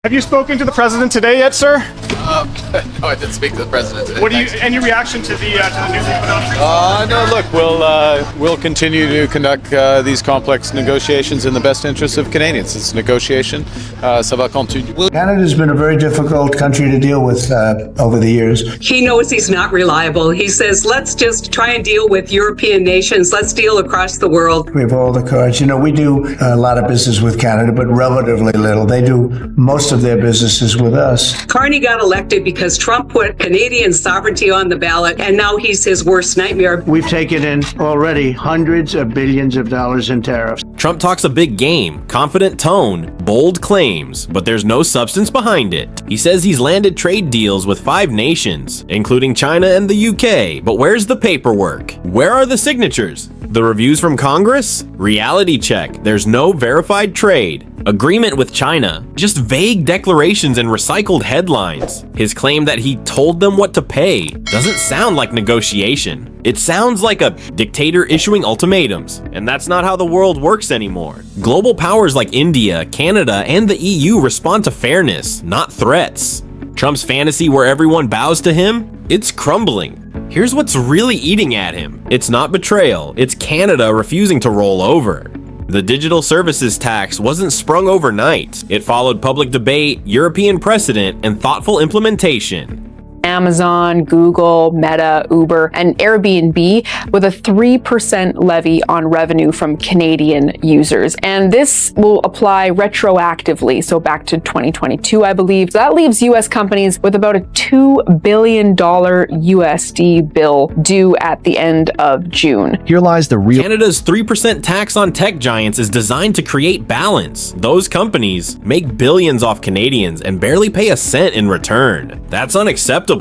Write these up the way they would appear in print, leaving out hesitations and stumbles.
Have you spoken to the president today yet, sir? No, I didn't speak to the president today. What do you? Any reaction to the news you put out? No, look, we'll continue to conduct these complex negotiations in the best interest of Canadians. It's negotiation. Ça va continuer. Canada's been a very difficult country to deal with over the years. He knows he's not reliable. He says, let's just try and deal with European nations. Let's deal across the world. We have all the cards. You know, we do a lot of business with Canada, but relatively little. They do most of their businesses with us. Carney got elected because Trump put Canadian sovereignty on the ballot, and now he's his worst nightmare. We've taken in already hundreds of billions of dollars in tariffs. Trump talks a big game, confident tone, bold claims, but there's no substance behind it. He says he's landed trade deals with 5 nations, including China and the UK, but where's the paperwork? Where are the signatures? The reviews from Congress? Reality check, there's no verified trade. Agreement with China, just vague declarations and recycled headlines. His claim that he told them what to pay doesn't sound like negotiation. It sounds like a dictator issuing ultimatums, and that's not how the world works anymore. Global powers like India, Canada, and the EU respond to fairness, not threats. Trump's fantasy where everyone bows to him? It's crumbling. Here's what's really eating at him. It's not betrayal, it's Canada refusing to roll over. The digital services tax wasn't sprung overnight. It followed public debate, European precedent, and thoughtful implementation. Amazon, Google, Meta, Uber, and Airbnb with a 3% levy on revenue from Canadian users. And this will apply retroactively, so back to 2022, I believe. So that leaves US companies with about a $2 billion USD bill due at the end of June. Here lies the real. Canada's 3% tax on tech giants is designed to create balance. Those companies make billions off Canadians and barely pay a cent in return. That's unacceptable.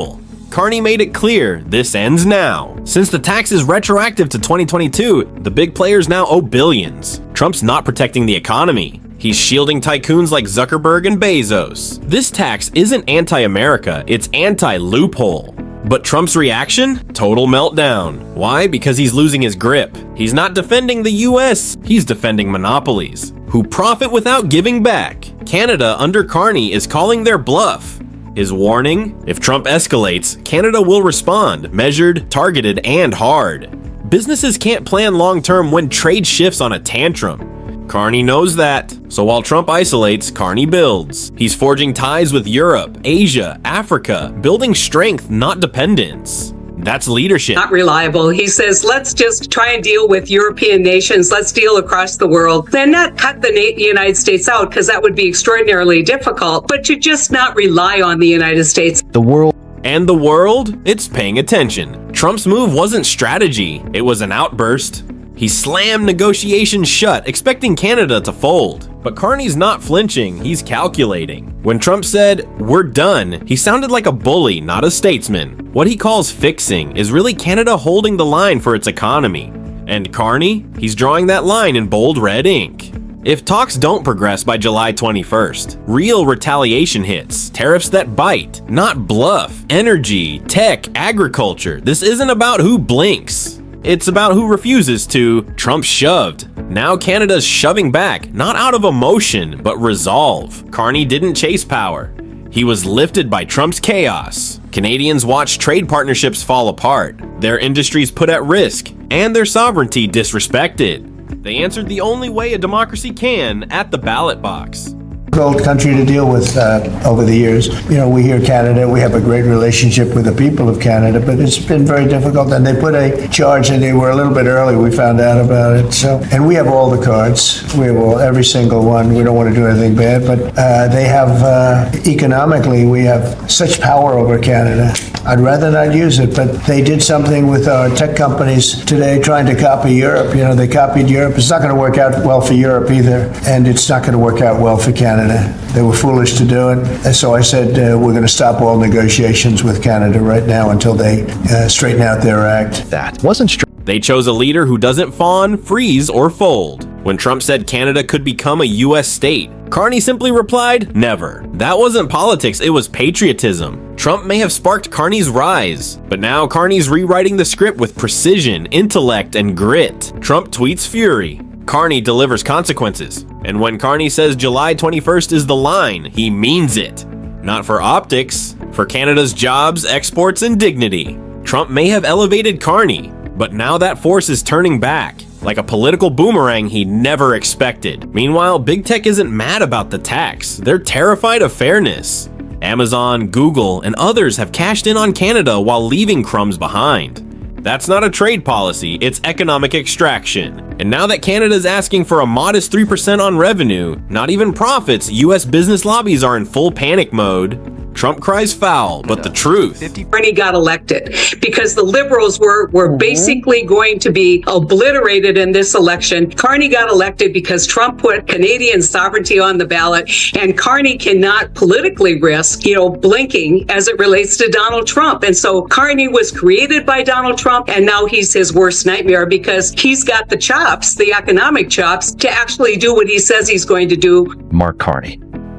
Carney made it clear this ends now. Since the tax is retroactive to 2022, the big players now owe billions. Trump's not protecting the economy. He's shielding tycoons like Zuckerberg and Bezos. This tax isn't anti-America, it's anti-loophole. But Trump's reaction? Total meltdown. Why? Because he's losing his grip. He's not defending the US, he's defending monopolies, who profit without giving back. Canada, under Carney, is calling their bluff. His warning? If Trump escalates, Canada will respond, measured, targeted, and hard. Businesses can't plan long-term when trade shifts on a tantrum. Carney knows that. So while Trump isolates, Carney builds. He's forging ties with Europe, Asia, Africa, building strength, not dependence. That's leadership. Not reliable. He says, let's just try and deal with European nations. Let's deal across the world. Then not cut the United States out, because that would be extraordinarily difficult, but to just not rely on the United States. The world. And the world? It's paying attention. Trump's move wasn't strategy, it was an outburst. He slammed negotiations shut, expecting Canada to fold. But Carney's not flinching, he's calculating. When Trump said, "We're done," he sounded like a bully, not a statesman. What he calls fixing is really Canada holding the line for its economy. And Carney? He's drawing that line in bold red ink. If talks don't progress by July 21st, real retaliation hits, tariffs that bite, not bluff, energy, tech, agriculture. This isn't about who blinks. It's about who refuses to. Trump shoved. Now Canada's shoving back, not out of emotion, but resolve. Carney didn't chase power. He was lifted by Trump's chaos. Canadians watched trade partnerships fall apart, their industries put at risk, and their sovereignty disrespected. They answered the only way a democracy can at the ballot box. Difficult country to deal with over the years. You know, we here in Canada, we have a great relationship with the people of Canada, but it's been very difficult. And they put a charge, and they were a little bit early. We found out about it. So, and we have all the cards. We have every single one. We don't want to do anything bad, but they have economically, we have such power over Canada. I'd rather not use it, but they did something with our tech companies today, trying to copy Europe. You know, they copied Europe. It's not going to work out well for Europe either, and it's not going to work out well for Canada. They were foolish to do it. And so I said, we're going to stop all negotiations with Canada right now until they straighten out their act. That wasn't They chose a leader who doesn't fawn, freeze, or fold. When Trump said Canada could become a US state, Carney simply replied, never. That wasn't politics, it was patriotism. Trump may have sparked Carney's rise, but now Carney's rewriting the script with precision, intellect, and grit. Trump tweets fury. Carney delivers consequences. And when Carney says July 21st is the line, he means it. Not for optics, for Canada's jobs, exports, and dignity. Trump may have elevated Carney, but now that force is turning back, like a political boomerang he never expected. Meanwhile, big tech isn't mad about the tax. They're terrified of fairness. Amazon, Google, and others have cashed in on Canada while leaving crumbs behind. That's not a trade policy, it's economic extraction. And now that Canada's asking for a modest 3% on revenue, not even profits, US business lobbies are in full panic mode. Trump cries foul, but the truth. Carney got elected because the Liberals were basically going to be obliterated in this election. Carney got elected because Trump put Canadian sovereignty on the ballot, and Carney cannot politically risk, blinking as it relates to Donald Trump. And so Carney was created by Donald Trump, and now he's his worst nightmare because he's got the chops, the economic chops, to actually do what he says he's going to do. Mark Carney.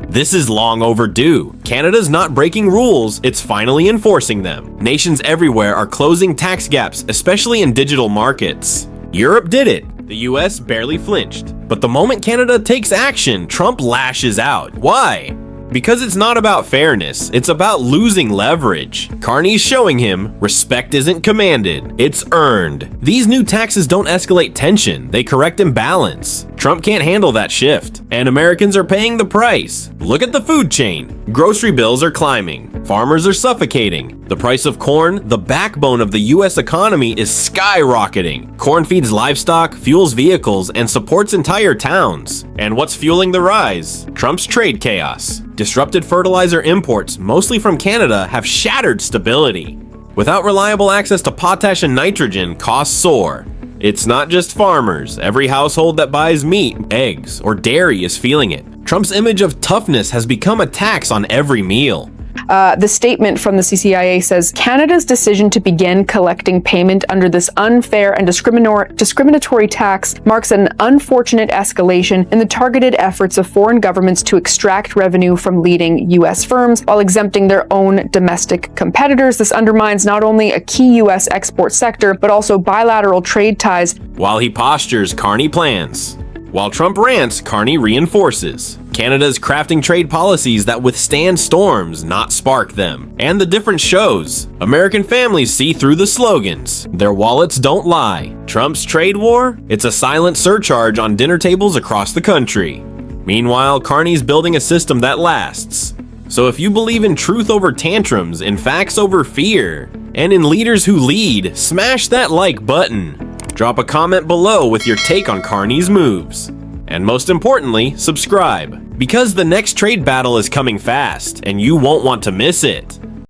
This is long overdue. Canada's not breaking rules, it's finally enforcing them. Nations everywhere are closing tax gaps, especially in digital markets. Europe did it. The US barely flinched. But the moment Canada takes action, Trump lashes out. Why? Because it's not about fairness, it's about losing leverage. Carney's showing him respect isn't commanded, it's earned. These new taxes don't escalate tension, they correct imbalance. Trump can't handle that shift, and Americans are paying the price. Look at the food chain. Grocery bills are climbing, farmers are suffocating. The price of corn, the backbone of the US economy, is skyrocketing. Corn feeds livestock, fuels vehicles, and supports entire towns. And what's fueling the rise? Trump's trade chaos. Disrupted fertilizer imports, mostly from Canada, have shattered stability. Without reliable access to potash and nitrogen, costs soar. It's not just farmers. Every household that buys meat, eggs, or dairy is feeling it. Trump's image of toughness has become a tax on every meal. The statement from the CCIA says Canada's decision to begin collecting payment under this unfair and discriminatory tax marks an unfortunate escalation in the targeted efforts of foreign governments to extract revenue from leading U.S. firms while exempting their own domestic competitors. This undermines not only a key U.S. export sector, but also bilateral trade ties. While he postures, Carney plans. While Trump rants, Carney reinforces. Canada's crafting trade policies that withstand storms, not spark them. And the difference shows. American families see through the slogans. Their wallets don't lie. Trump's trade war? It's a silent surcharge on dinner tables across the country. Meanwhile, Carney's building a system that lasts. So if you believe in truth over tantrums, in facts over fear, and in leaders who lead, smash that like button. Drop a comment below with your take on Carney's moves. And most importantly, subscribe, because the next trade battle is coming fast, and you won't want to miss it.